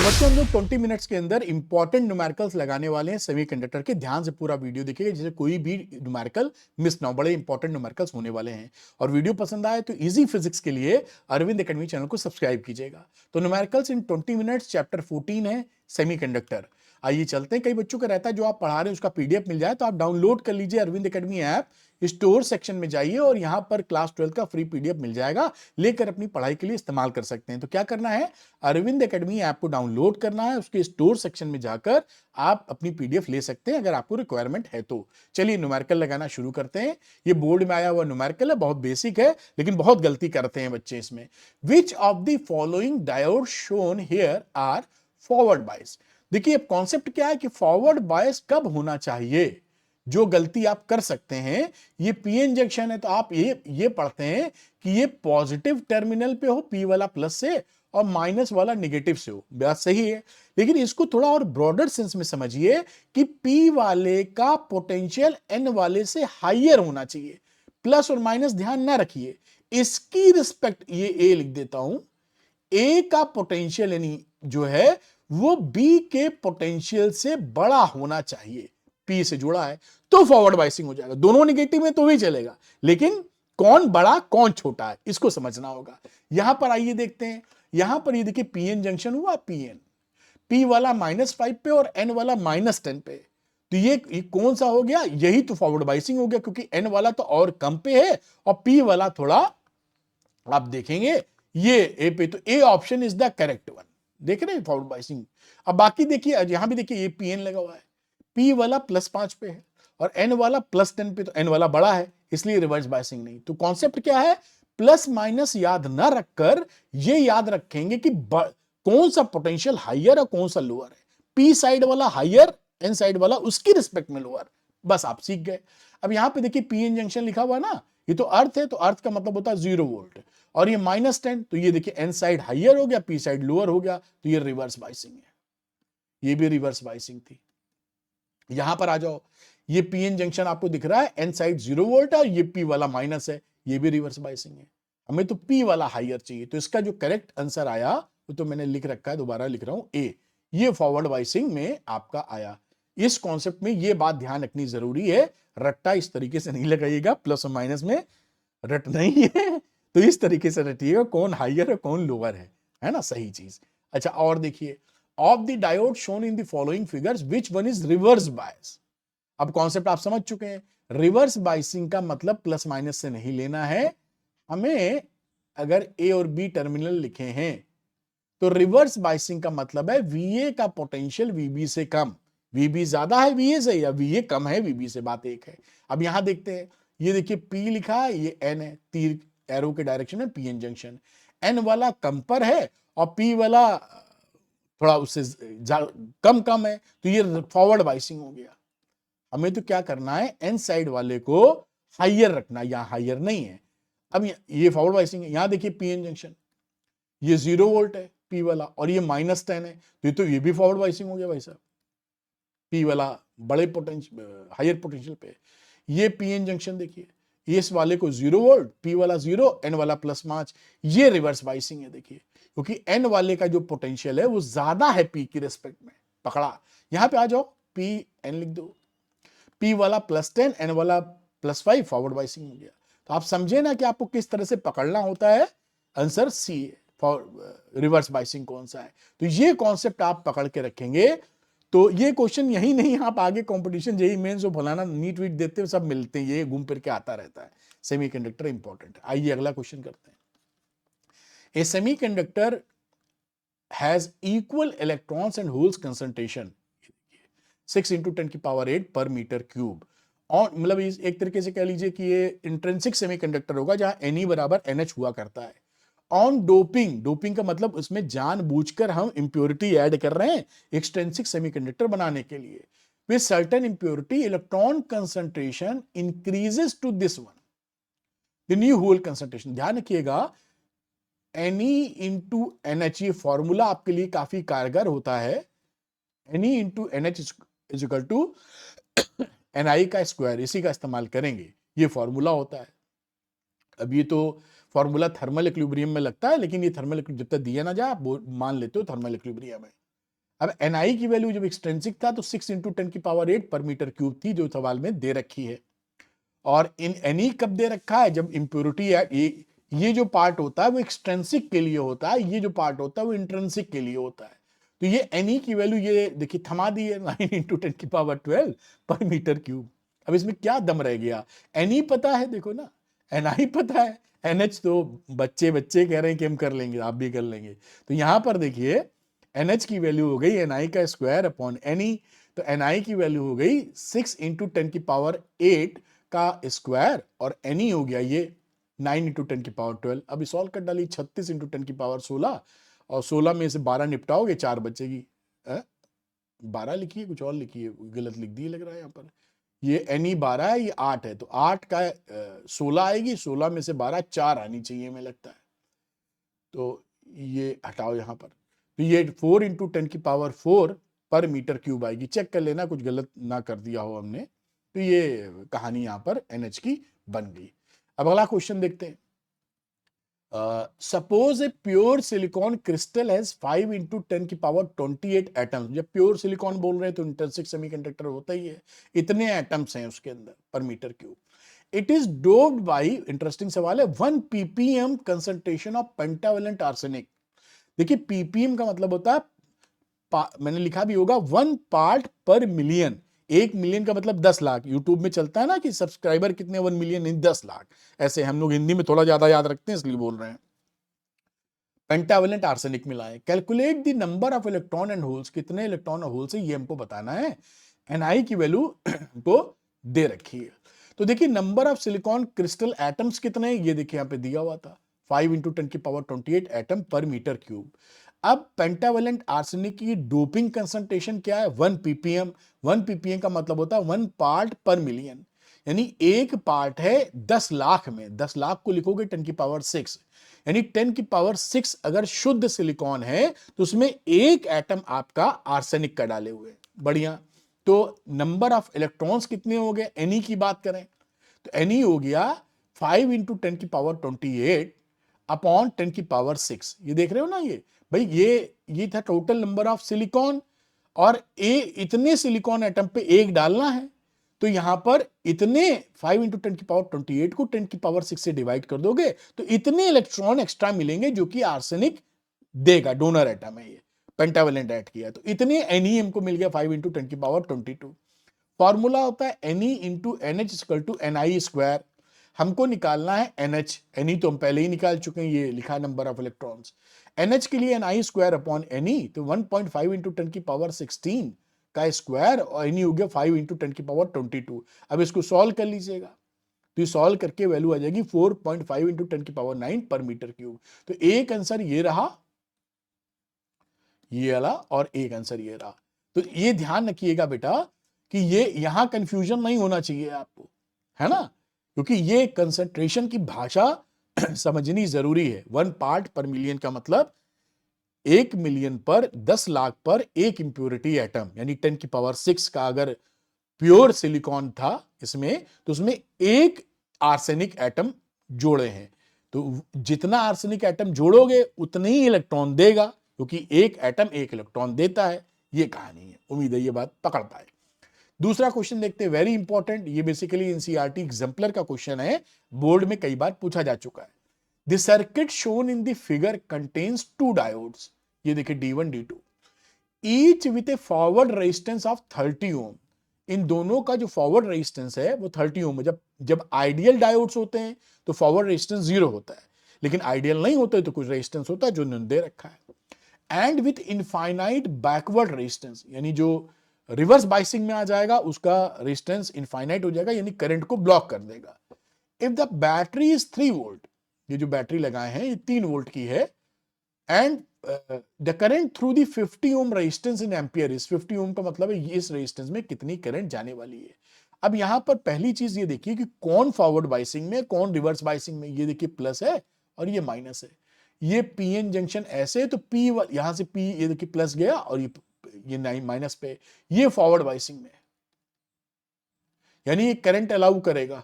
तो बच्चों हम लोग 20 मिनट्स के अंदर इंपॉर्टेंट न्यूमेरिकल्स लगाने वाले हैं सेमीकंडक्टर के। ध्यान से पूरा वीडियो देखिएगा जिससे कोई भी न्यूमेरिकल मिस ना हो। बड़े इंपॉर्टेंट न्यूमेरिकल्स होने वाले हैं। और वीडियो पसंद आए तो इजी फिजिक्स के लिए अरविंद एकेडमी चैनल को सब्सक्राइब कीजिएगा। तो न्यूमेरिकल्स इन 20 मिनट्स चैप्टर 14 है सेमीकंडक्टर। आइए चलते हैं। कई बच्चों का रहता है जो आप पढ़ा रहे हैं उसका पीडीएफ मिल जाए तो आप डाउनलोड कर लीजिए Arvind academy app. Store section में जाइए और यहां पर क्लास 12 का फ्री पीडीएफ मिल जाएगा, लेकर अपनी पढ़ाई के लिए इस्तेमाल कर सकते हैं। तो क्या करना है, अरविंद एकेडमी ऐप को डाउनलोड करना है, उसके स्टोर सेक्शन में जाकर आप अपनी पीडीएफ ले सकते हैं अगर आपको रिक्वायरमेंट है तो। चलिए न्यूमेरिकल लगाना शुरू करते हैं। ये बोर्ड में आया हुआ न्यूमेरिकल है, बहुत बेसिक है लेकिन बहुत गलती करते हैं बच्चे इसमें। Which of the following diode shown here are forward bias. देखिए अब कॉन्सेप्ट क्या है कि फॉरवर्ड बायस कब होना चाहिए। जो गलती आप कर सकते हैं, ये पीएन जंक्शन है तो आप ये पढ़ते हैं कि ये पॉजिटिव टर्मिनल पे हो पी वाला प्लस से और माइनस वाला नेगेटिव से हो। बात सही है, लेकिन इसको थोड़ा और ब्रॉडर सेंस में समझिए कि पी वाले का पोटेंशियल एन वाले से हाइयर होना चाहिए। प्लस और माइनस ध्यान ना रखिए, इसकी रिस्पेक्ट ये ए लिख देता हूं। ए का पोटेंशियल यानी जो है वो बी के पोटेंशियल से बड़ा होना चाहिए। पी से जुड़ा है तो फॉरवर्ड बायसिंग हो जाएगा। दोनों नेगेटिव में तो भी चलेगा, लेकिन कौन बड़ा कौन छोटा है इसको समझना होगा। यहां पर आइए देखते हैं। यहां पर ये देखिए पीएन जंक्शन हुआ, पीएन पी वाला -5 पे और एन वाला -10 पे। तो ये कौन सा हो गया, यही तो फॉरवर्ड बायसिंग हो गया, क्योंकि एन वाला तो और कम पे है और पी वाला थोड़ा आप देखेंगे ये ए पे। तो A option is the correct one. देख रहे हैं फॉरवर्ड बायसिंग। अब बाकी देखिए, यहां भी देखिए ये पीएन लगा हुआ है, पी वाला +5 पे है और एन वाला +10 पे, तो एन वाला बड़ा है इसलिए रिवर्स बायसिंग नहीं। तो कॉन्सेप्ट क्या है, प्लस माइनस याद ना रखकर ये याद रखेंगे कि कौन सा पोटेंशियल हाइयर और कौन सा लोअर है। पी साइड वाला हाइयर, एन साइड वाला उसकी रिस्पेक्ट में लोअर। बस आप सीख गए। अब यहां पे देखिए पीएन जंक्शन लिखा हुआ ना, ये तो अर्थ है, तो अर्थ का मतलब होता है 0 वोल्ट और ये -10, तो ये देखिए एन साइड हाइयर हो गया, पी साइड लोअर हो गया, तो ये रिवर्स बायसिंग है। ये भी रिवर्स बायसिंग थी। यहां पर आ जाओ, ये पीएन जंक्शन आपको दिख रहा है, एन साइड 0 वोल्ट है और ये पी वाला माइनस है, ये भी रिवर्स बायसिंग है। हमें तो पी वाला हाइयर चाहिए, तो इसका जो करेक्ट आंसर आया वो तो मैंने लिख रखा है, दोबारा लिख रहा हूं, ए। ये फॉरवर्ड बायसिंग में आपका आया। इस कॉन्सेप्ट में ये बात ध्यान रखनी जरूरी है, रट्टा इस तरीके से नहीं लगाइएगा, प्लस और माइनस में रट नहीं है। तो इस तरीके से रटिएगा कौन हाइयर है कौन लोअर है ना, सही चीज। अच्छा और देखिए, of the diode shown in the following figures which one is reverse bias. अब कॉन्सेप्ट आप समझ चुके हैं। रिवर्स बायसिंग का मतलब प्लस माइनस से नहीं लेना है हमें। अगर ए और बी टर्मिनल लिखे हैं तो रिवर्स बायसिंग का मतलब है वीए का पोटेंशियल वीबी से कम। वीबी ज्यादा है वीए से या वीए कम है वीबी से, बात एक है। अब यहां देखते हैं, ये देखिए पी लिखा है, ये एन है, तीर एरो के डायरेक्शन में पीएन जंक्शन। एन वाला कम पर है और पी वाला थोड़ा उससे कम कम है, तो ये फॉरवर्ड बायसिंग हो गया। हमें तो क्या करना है, एन साइड वाले को हाइयर रखना, यहां हाइयर नहीं है। अब ये फॉरवर्ड बायसिंग है। यहां देखिए पीएन जंक्शन, ये 0 वोल्ट है पी वाला और ये -10 है, तो ये भी फॉरवर्ड बायसिंग हो गया भाई साहब। पी वाला बड़े पोटेंशियल हाइयर पोटेंशियल पे। ये पीएन जंक्शन देखिए, इस वाले को 0 वोल्ट, पी वाला 0, एन वाला +5, ये रिवर्स बायसिंग है। देखिए क्योंकि एन वाले का जो पोटेंशियल है वो ज्यादा है पी की रिस्पेक्ट में। पकड़ा, यहां पे आ जाओ, पी एन लिख दो, पी वाला +10, एन वाला +5, फॉरवर्ड बायसिंग हो गया। तो आप समझे ना कि आपको किस तरह से पकड़ना होता है। आंसर सी है, फॉर रिवर्स बायसिंग कौन सा है। तो ये कॉन्सेप्ट आप पकड़ के रखेंगे तो ये क्वेश्चन यही नहीं, आप आगे कंपटीशन जेई मेंस और फलाना नीट वीट देते हो सब मिलते हैं, ये घूम फिर के आता रहता है। सेमीकंडक्टर इंपॉर्टेंट है। आइए अगला क्वेश्चन करते हैं। A semiconductor has equal electrons and holes concentration 6 × 10⁸ पर मीटर क्यूब। और मतलब एक तरीके से कह लीजिए कि ये इंट्रिंसिक सेमीकंडक्टर होगा जहां Ne बराबर NH हुआ करता है। ऑन डोपिंग, डोपिंग का मतलब उसमें जानबूझकर हम इंप्योरिटी ऐड कर रहे हैं एक्सट्रिंसिक सेमीकंडक्टर बनाने के लिए। With certain impurity electron concentration increases to this one, the new hole concentration. ध्यान रखिएगा, Ne × NH, ये फॉर्मूला आपके लिए काफी कारगर होता है। Ne × NH is equal to Ni का स्क्वायर, इसी का इस्तेमाल करेंगे, ये फॉर्मूला होता है। अब ये तो फॉर्मूला थर्मल इक्विलिब्रियम में लगता है, लेकिन ये थर्मल जब तक दिया ना जाए आप मान लेते हो थर्मल इक्विलिब्रियम है। अब Ni की वैल्यू जब एक्सट्रिंसिक था तो 6 इंटू 10⁸ पर मीटर क्यूब थी, जो सवाल में दे रखी है। और इन Ni कब दे रखा है, जब इंप्योरिटी है। ये जो पार्ट होता है वो एक्सट्रिंसिक के लिए होता है, ये जो पार्ट होता है वो इंट्रिंसिक के लिए होता है। तो ये Ni की वैल्यू ये देखिए थमा दी है 9 इंटू 10⁻12 पर मीटर क्यूब। अब इसमें क्या दम रह गया, Ni पता है, देखो ना, Ni पता है, NH तो बच्चे बच्चे कह रहे हैं कि हम कर लेंगे, आप भी कर लेंगे। तो यहां पर देखिए NH की वैल्यू हो गई Ni का स्क्वायर अपॉन Ne। तो Ni की वैल्यू हो गई 6 इंटू 10⁸ का स्क्वायर, और Ne हो गया ये 9 इंटू 10⁻12। अभी सॉल्व कर डाली, 36 इंटू 10⁻16, और 16 में से 12 निपटाओगे 4 बचेगी। 12 लिखिए, कुछ और लिखिए, गलत लिख दी लग रहा है यहाँ पर। ये Ne 12 है, ये 8 है, तो 8 का 16 आएगी, 16 में से 12 4 आनी चाहिए हमें लगता है। तो ये हटाओ यहाँ पर, तो ये 4 इंटू 10⁻4 पर मीटर क्यूब आएगी। चेक कर लेना कुछ गलत ना कर दिया हो हमने। तो ये कहानी यहाँ पर NH की बन गई। अब अगला क्वेश्चन देखते हैं। Suppose a pure silicon crystal has 5 into 10⁻28 atoms. जब प्योर सिलिकॉन बोल रहे हैं तो इंट्रिंसिक सेमीकंडक्टर होता ही है, इतने एटम्स हैं उसके अंदर पर meter cube. It is doped by, interesting सवाल है, 1 ppm concentration of pentavalent arsenic. देखिए ppm का मतलब होता है, मैंने लिखा भी होगा 1 पार्ट पर मिलियन। 1 मिलियन का मतलब 10 लाख। यूट्यूब में चलता है ना कि सब्सक्राइबर कितने, 1 मिलियन नहीं 10 लाख। ऐसे हम लोग हिंदी में थोड़ा ज्यादा याद रखते हैं इसलिए बोल रहे हैं। पेंटावेलेंट आर्सेनिक मिला है। Calculate the number of electron and holes, कितने इलेक्ट्रॉन और होल्स है ये हमको बताना है। Ni की वैल्यू को दे रखी है। तो देखिए number of silicon crystal atoms कितने हैं, ये देखिए यहाँ पे दिया हुआ था, 5 इंटू 10⁻28 एटम पर मीटर क्यूब। अब पेंटावेलेंट आर्सेनिक की डोपिंग कंसंट्रेशन क्या है, 1 ppm। 1 ppm का मतलब होता है 1 पार्ट पर मिलियन, यानी एक पार्ट है 10 लाख में। 10 लाख को लिखोगे 10⁻6, यानी 10⁻6 अगर शुद्ध सिलिकॉन है तो उसमें एक एटम आपका आर्सेनिक का डाले हुए। बढ़िया। तो नंबर ऑफ इलेक्ट्रॉन्स कितने हो गए, Ne की बात करें तो Ne हो गया 5 इंटू 10⁻28 अपॉन 10⁻6। ये देख रहे हो ना, ये भाई ये था टोटल नंबर ऑफ सिलिकॉन, और इतने सिलिकॉन एटम पे एक डालना है। तो यहां पर इतने 5 इंटू 10⁻28 को 10⁻6 से डिवाइड कर दोगे तो इतने इलेक्ट्रॉन एक्स्ट्रा मिलेंगे जो कि आर्सेनिक देगा। डोनर एटम है ये, पेंटावेलेंट ऐड किया तो इतने Ne हमको मिल गया 5 इंटू 10⁻22। फॉर्मूला होता है Ne into NH equal to Ni square. हमको निकालना है NH, Ne तो हम पहले ही निकाल चुके हैं, ये लिखा नंबर ऑफ इलेक्ट्रॉन्स। NH के लिए Ni स्क्वायर अपॉन Ne, तो 1.5 इंटू 10⁻16 का स्क्वायर, और Ne हो गया 5 इंटू 10⁻22। अब इसको सॉल्व कर लीजिएगा, तो ये सॉल्व करके वैल्यू आ जाएगी 4.5 इंटू 10⁻9 पर मीटर क्यूब। तो एक आंसर ये रहा, ये वाला, और एक आंसर ये रहा। तो ये ध्यान रखिएगा बेटा कि ये यहां कंफ्यूजन नहीं होना चाहिए आपको, है ना, क्योंकि ये कंसंट्रेशन की भाषा समझनी जरूरी है। 1 पार्ट पर मिलियन का मतलब 1 मिलियन पर 10 लाख पर एक इंप्योरिटी एटम, यानी 10⁻6 का अगर प्योर सिलिकॉन था इसमें, तो उसमें एक आर्सेनिक एटम जोड़े हैं। तो जितना आर्सेनिक एटम जोड़ोगे उतने ही इलेक्ट्रॉन देगा, क्योंकि एक एटम एक इलेक्ट्रॉन देता है। ये कहानी है, उम्मीद है ये बात पकड़ पाए। दूसरा क्वेश्चन देखते हैं, वेरी इंपॉर्टेंट। ये बेसिकली एनसीईआरटी एग्जाम्पलर का क्वेश्चन है, बोर्ड में कई बार पूछा जा चुका है। The circuit shown in the figure contains 2 diodes. ये देखिए D1 D2, each with A forward resistance of 30 ओम। इन दोनों का जो फॉरवर्ड रेजिस्टेंस है वो 30 ओम है। जब आइडियल डायोड्स होते हैं तो फॉरवर्ड रेजिस्टेंस 0 होता है, लेकिन आइडियल नहीं होते तो कुछ रेजिस्टेंस होता है जो उन्होंने दे रखा है। And with infinite backward resistance, यानी जो रिवर्स बाइसिंग में आ जाएगा उसका रेजिस्टेंस इनफाइनाइट हो जाएगा, यानी करंट को ब्लॉक कर देगा। If the battery is 3 volt, ये जो बैटरी लगाए हैं ये 3 वोल्ट की है, and the current through the 50 ohm resistance in ampere is, 50 ओम का मतलब है इस रेजिस्टेंस में कितनी करंट जाने वाली है। अब यहां पर पहली चीज ये देखिए कि कौन फॉरवर्ड बाइसिंग में कौन रिवर्स बाइसिंग में। ये देखिए प्लस है और ये माइनस है। ये पीएन जंक्शन ऐसे, तो पी यहां से पी, ये देखिए प्लस गया और ये माइनस पे, ये फॉरवर्ड बाइसिंग में, यानी ये करंट अलाउ करेगा।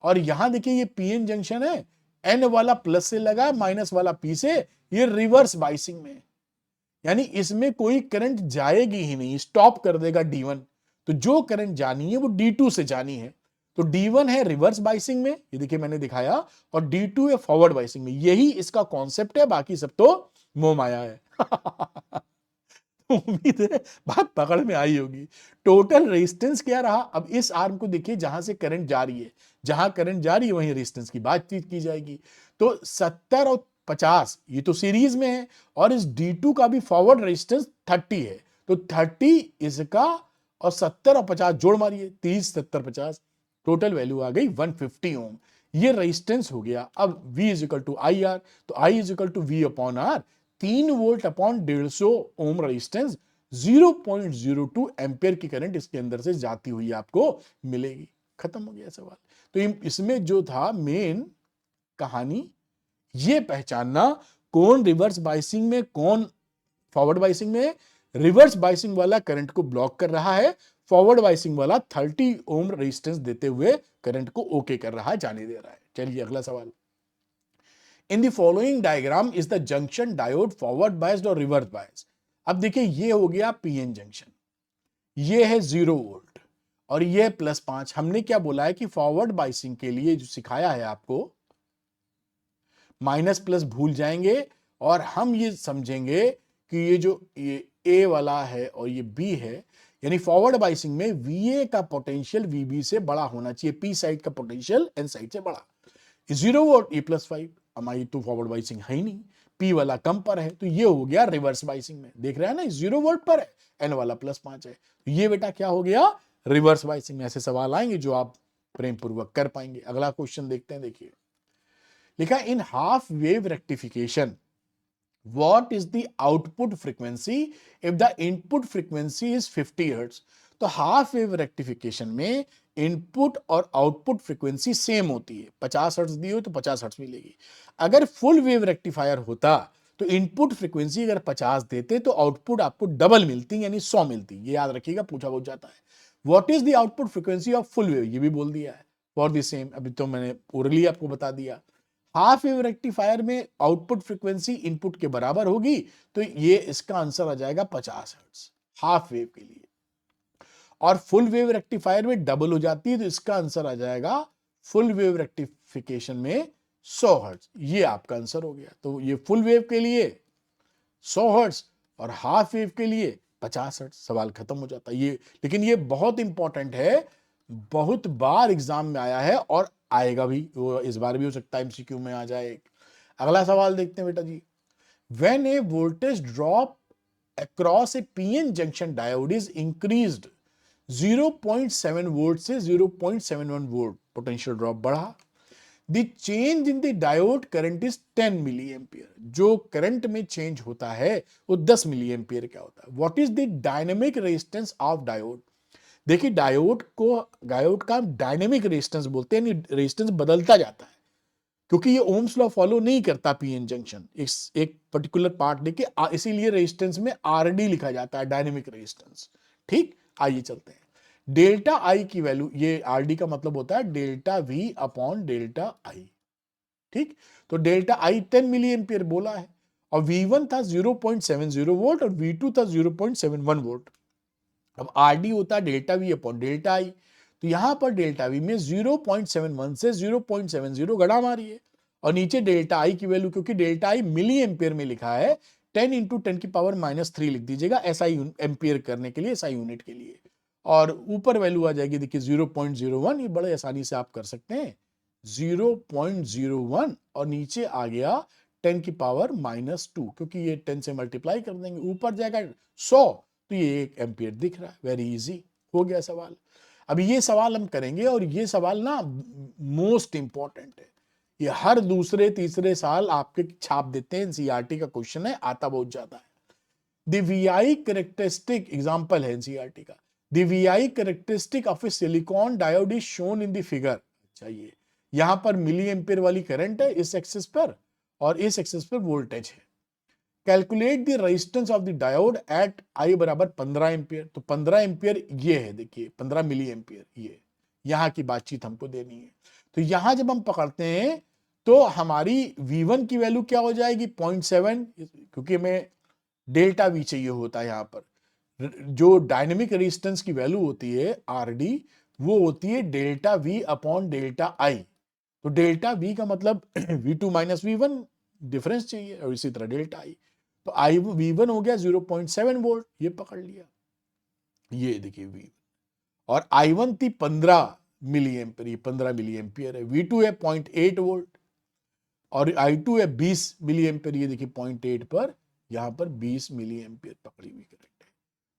और यहां देखिए ये पीएन जंक्शन है, एन वाला प्लस से लगा, माइनस वाला पी से, ये रिवर्स बाइसिंग में। यानी इसमें कोई करंट जाएगी ही नहीं, स्टॉप कर देगा D1। तो जो करंट जानी है वो D2 से जानी है। तो D1 है रिवर्स बाइसिंग में, ये देखिए मैंने दिखाया, और D2 है फॉरवर्ड बाइसिंग में। यही इसका कॉन्सेप्ट है, बाकी सब तो मोह माया है। उम्मीद है बात पकड़ में आई होगी। टोटल रेजिस्टेंस क्या रहा, अब इस आर्म को देखिए, जहां से करंट जा रही है, जहां करंट जा रही है वहीं रेजिस्टेंस की बातचीत की जाएगी। तो 70 और 50 ये तो सीरीज में है, और इस D2 का भी फॉरवर्ड रेजिस्टेंस 30 है। तो 30 इसका और 70 और 50 जोड़ मारिए, 30 70 50, टोटल वैल्यू आ गई 150 ओम। ये रेजिस्टेंस हो गया। अब V is equal to I R, तो I is equal to V upon R, 3 volt upon 150 ohm resistance, 0.02 ampere की करंट इसके अंदर से जाती हुई आपको मिलेगी। खत्म हो गया सवाल। तो इसमें जो था मेन कहानी, ये पहचानना कौन रिवर्स बाइसिंग में, कौन फॉरवर्ड बाइसिंग में। रिवर्स बाइसिंग वाला करंट को ब्लॉक कर रहा है, फॉरवर्ड बाइसिंग वाला 30 ओम रेजिस्टेंस देते हुए करंट को ओके कर रहा है, जाने दे रहा है। चलिए अगला सवाल। In the following diagram is the junction diode forward biased और रिवर्स बायस्ड। अब देखिए ये हो गया पीएन जंक्शन, ये है 0 वोल्ट और ये +5। हमने क्या बोला है कि फॉरवर्ड बाइसिंग के लिए जो सिखाया है आपको, माइनस प्लस भूल जाएंगे और हम ये समझेंगे कि ये जो ये ए वाला है और ये बी है, यानी फॉरवर्ड बाइसिंग में वीए का पोटेंशियल वीबी से बड़ा होना चाहिए, पी साइड का पोटेंशियल एन साइड से बड़ा। 0 वोल्ट ए +5, हमारी तो फॉरवर्ड बाइसिंग है ही नहीं, पी वाला कम पर है, तो ये हो गया रिवर्स बाइसिंग में। देख रहे हैं ना, 0 वोल्ट पर है, एन वाला +5 है, तो ये बेटा क्या हो गया, रिवर्स बाइसिंग में। ऐसे सवाल आएंगे जो आप प्रेम पूर्वक कर पाएंगे। अगला क्वेश्चन देखते हैं, देखिए लिखा in half wave rectification what is the output frequency if the input frequency is 50 hertz. तो हाफ वेव रेक्टिफिकेशन में इनपुट और आउटपुट फ्रीक्वेंसी सेम होती है, 50 हर्ट्ज दी हो तो 50 हर्ट्ज मिलेगी। अगर फुल वेव रेक्टिफायर होता तो इनपुट फ्रीक्वेंसी अगर 50 देते तो आउटपुट आपको डबल मिलती, यानी 100 मिलती। ये याद रखिएगा, पूछा बहुत जाता है। What is the output frequency of full wave, ये भी बोल दिया है, फॉर द सेम, अभी तो मैंने ओरली आपको बता दिया। हाफ वेव रेक्टिफायर में आउटपुट फ्रीक्वेंसी इनपुट के बराबर होगी, तो ये इसका आंसर आ जाएगा 50 हर्ट्ज हाफ वेव के लिए। और फुल वेव रेक्टिफायर में डबल हो जाती है, तो इसका आंसर आ जाएगा फुल वेव रेक्टिफिकेशन में 100 हर्ट्ज। ये आपका आंसर हो गया। तो ये फुल वेव के लिए 100 हर्ट्ज और हाफ वेव के लिए 50 हर्ट्ज। सवाल खत्म हो जाता है ये। लेकिन ये बहुत इंपॉर्टेंट है, बहुत बार एग्जाम में आया है और आएगा भी, वो इस बार भी हो सकता है एमसीक्यू में आ जाए। अगला सवाल देखते हैं बेटा जी। When a voltage drop across a PN junction diode is increased 0.7 volt से 0.71 वोल्ट, पोटेंशियल ड्रॉप बढ़ा। The change in the diode current is 10 milli ampere. जो करंट में चेंज होता है वो 10 मिली एम्पियर का होता है। What is the dynamic resistance of diode. देखिए डायोड का डायनेमिक रेजिस्टेंस बोलते हैं, यानी रेजिस्टेंस बदलता जाता है, क्योंकि ये ओम्स लॉ फॉलो नहीं करता पीएन जंक्शन एक पर्टिकुलर पार्ट लेके, इसीलिए रेजिस्टेंस में आरडी लिखा जाता है, डायनेमिक रेजिस्टेंस। ठीक, आइए चलते हैं। डेल्टा आई की वैल्यू, ये आरडी का मतलब होता है डेल्टा वी अपॉन डेल्टा आई। ठीक, तो डेल्टा आई 10 मिली एम्पियर बोला है, और V1 था 0.70 वोल्ट और V2 था 0.71 वोल्ट। अब आरडी होता है डेल्टा वी अपॉन डेल्टा आई, तो यहां पर डेल्टा वी में 0.71 से 0.70 गड़ा मारिए, और नीचे डेल्टा आई की वैल्यू, क्योंकि डेल्टा आई मिली एम्पियर में लिखा है, 10 इंटू 10 की पावर -3 लिख दीजिएगा एसआई एम्पियर करने के लिए, एसआई यूनिट के लिए। और ऊपर वैल्यू आ जाएगी, देखिए 0.01, ये बड़े आसानी से आप कर सकते हैं, 0.01, और नीचे आ गया 10 की पावर -2, क्योंकि ये 10 से मल्टीप्लाई कर देंगे, ऊपर जाएगा 100, तो ये 1 एम्पियर दिख रहा है। वेरी इजी हो गया सवाल। अब ये सवाल हम करेंगे, और ये सवाल ना मोस्ट इंपॉर्टेंट है, ये हर दूसरे तीसरे साल आपके छाप देते हैं, एनसीईआरटी का क्वेश्चन है, आता बहुत ज्यादा है। द वीआई कैरेक्टरिस्टिक एग्जांपल है एनसीईआरटी का, the VI characteristic of A silicon diode is shown in the figure. अच्छा, ये यहां पर मिली एम्पियर वाली करंट है इस एक्सिस पर, और इस एक्सिस पर वोल्टेज है। Calculate the resistance of the diode at I बराबर 15 एम्पियर। तो 15 एम्पियर ये है, देखिए 15 मिली एम्पियर, ये यहां की बातचीत हमको देनी है। तो यहां जब हम पकड़ते हैं तो हमारी V1 की वैल्यू क्या हो जाएगी, 0.7, क्योंकि हमें डेल्टा वी चाहिए होता है। यहां पर जो डायनेमिक रेजिस्टेंस की वैल्यू होती है आर डी, वो होती है डेल्टा वी अपॉन डेल्टा आई। तो डेल्टा वी का मतलब V2 माइनस V1 डिफरेंस चाहिए, और इसी तरह डेल्टा आई। तो आई V1 हो गया 0.7 वोल्ट, ये पकड़ लिया, ये देखिए V, और I1 थी 15 मिली एम्पियर, ये 15 मिली एम्पियर है। V2 है 0.8 वोल्ट, और I2 है 20 मिली एम्पियर, ये देखिए 0.8 पर यहां पर 20 मिली एम्पियर पकड़ी हुई, करेक्ट है।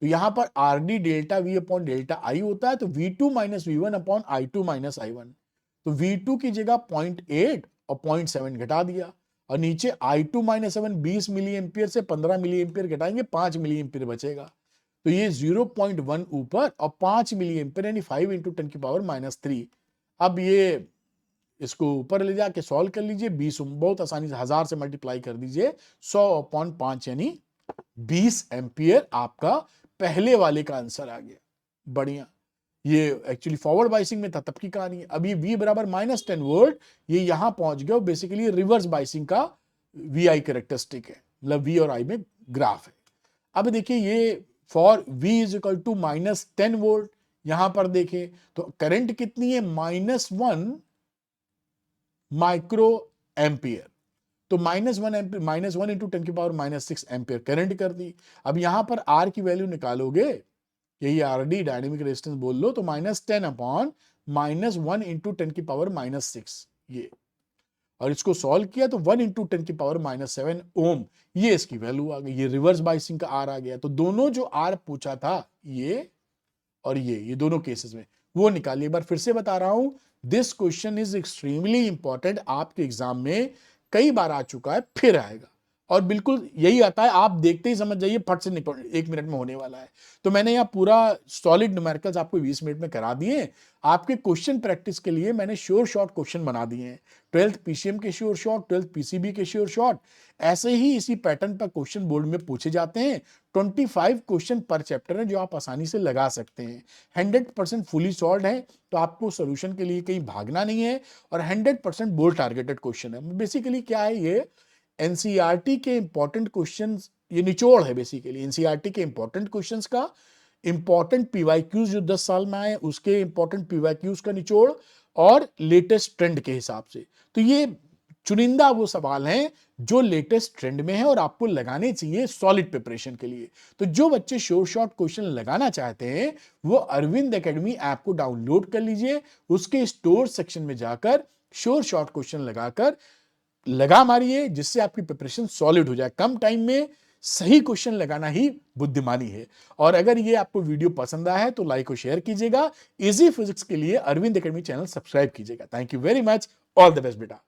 तो यहां पर R D delta we upon delta आई होता है, तो V2 minus V1 upon I2 minus I1। तो V2 की जगह 0.8 और 0.7 घटा दिया, और नीचे I2 माइनस 7 20 मिली एम्पियर से 15 मिली एम्पियर घटाएंगे, 5 मिली एम्पियर बचेगा। तो ये 0.1 ऊपर और 5 मिली एम्पियर, यानी 5 इंटू 10 की पावर माइनस 3। अब ये इसको ऊपर ले जाके सॉल्व कर लीजिए, 20 बहुत आसानी से 1000 से मल्टीप्लाई कर दीजिए, 100/5 यानी 20 एम्पियर आपका पहले वाले का आंसर आ गया। बढ़िया, ये एक्चुअली फॉरवर्ड बाइसिंग में था तब की कहानी है। अब ये V बराबर -10 वोल्ट, ये यहां पहुंच गया, बेसिकली रिवर्स बाइसिंग का VI कैरेक्टरिस्टिक है, मतलब V और I में ग्राफ है। अब देखिए ये for V is equal to -10 volt, यहां पर देखें तो करंट कितनी है, -1 माइक्रो एम्पियर। तो -1 एम्पियर, -1 इंटू 10 की पावर -6 एम्पियर करंट कर दी। अब यहां पर R की वैल्यू निकालोगे, यही आर डी डायनेमिक रेजिस्टेंस बोल लो, तो -10 अपॉन -1 इंटू 10 की पावर -6, ये, और इसको सॉल्व किया तो 1 इंटू 10 की पावर -7 ओम, ये इसकी वैल्यू आ गई। ये रिवर्स बाइसिंग का आर आ गया। तो दोनों जो आर पूछा था, ये और ये दोनों केसेस में वो निकालिए। एक बार फिर से बता रहा हूं, this question is extremely important, आपके एग्जाम में कई बार आ चुका है, फिर आएगा, और बिल्कुल यही आता है, आप देखते ही समझ जाइए, फट से निकल 1 मिनट में होने वाला है। तो मैंने यहाँ पूरा सॉलिड न्यूमेरिकल्स आपको 20 मिनट में करा दिए। आपके क्वेश्चन प्रैक्टिस के लिए मैंने श्योर शॉर्ट क्वेश्चन बना दिए हैं, 12th PCM के श्योर शॉर्ट, 12th PCB के श्योर शॉर्ट, ऐसे ही इसी पैटर्न पर क्वेश्चन बोर्ड में पूछे जाते हैं। 25 क्वेश्चन पर चैप्टर है जो आप आसानी से लगा सकते हैं। 100% फुली सॉल्व है, तो आपको सोल्यूशन के लिए कहीं भागना नहीं है, और 100% बोर्ड टारगेटेड क्वेश्चन है। बेसिकली क्या है, ये एनसीईआरटी के इंपॉर्टेंट क्वेश्चंस, ये निचोड़ है बेसिकली एनसीईआरटी के इंपॉर्टेंट क्वेश्चंस का, इंपॉर्टेंट पीवाईक्यूज जो 10 साल में आए उसके इंपॉर्टेंट पीवाईक्यूज का निचोड़, और लेटेस्ट ट्रेंड के हिसाब से। तो ये चुनिंदा वो सवाल हैं जो लेटेस्ट ट्रेंड में है और आपको लगाने चाहिए सॉलिड प्रिपरेशन के लिए। तो जो बच्चे श्योर शॉर्ट क्वेश्चन लगाना चाहते हैं, वो अरविंद एकेडमी ऐप को डाउनलोड कर लीजिए, उसके स्टोर सेक्शन में जाकर श्योर शॉर्ट क्वेश्चन लगाकर लगा मारिए, जिससे आपकी प्रिपरेशन सॉलिड हो जाए। कम टाइम में सही क्वेश्चन लगाना ही बुद्धिमानी है। और अगर ये आपको वीडियो पसंद आया है तो लाइक और शेयर कीजिएगा। इजी फिजिक्स के लिए अरविंद एकेडमी चैनल सब्सक्राइब कीजिएगा। Thank you very much, all the best बेटा।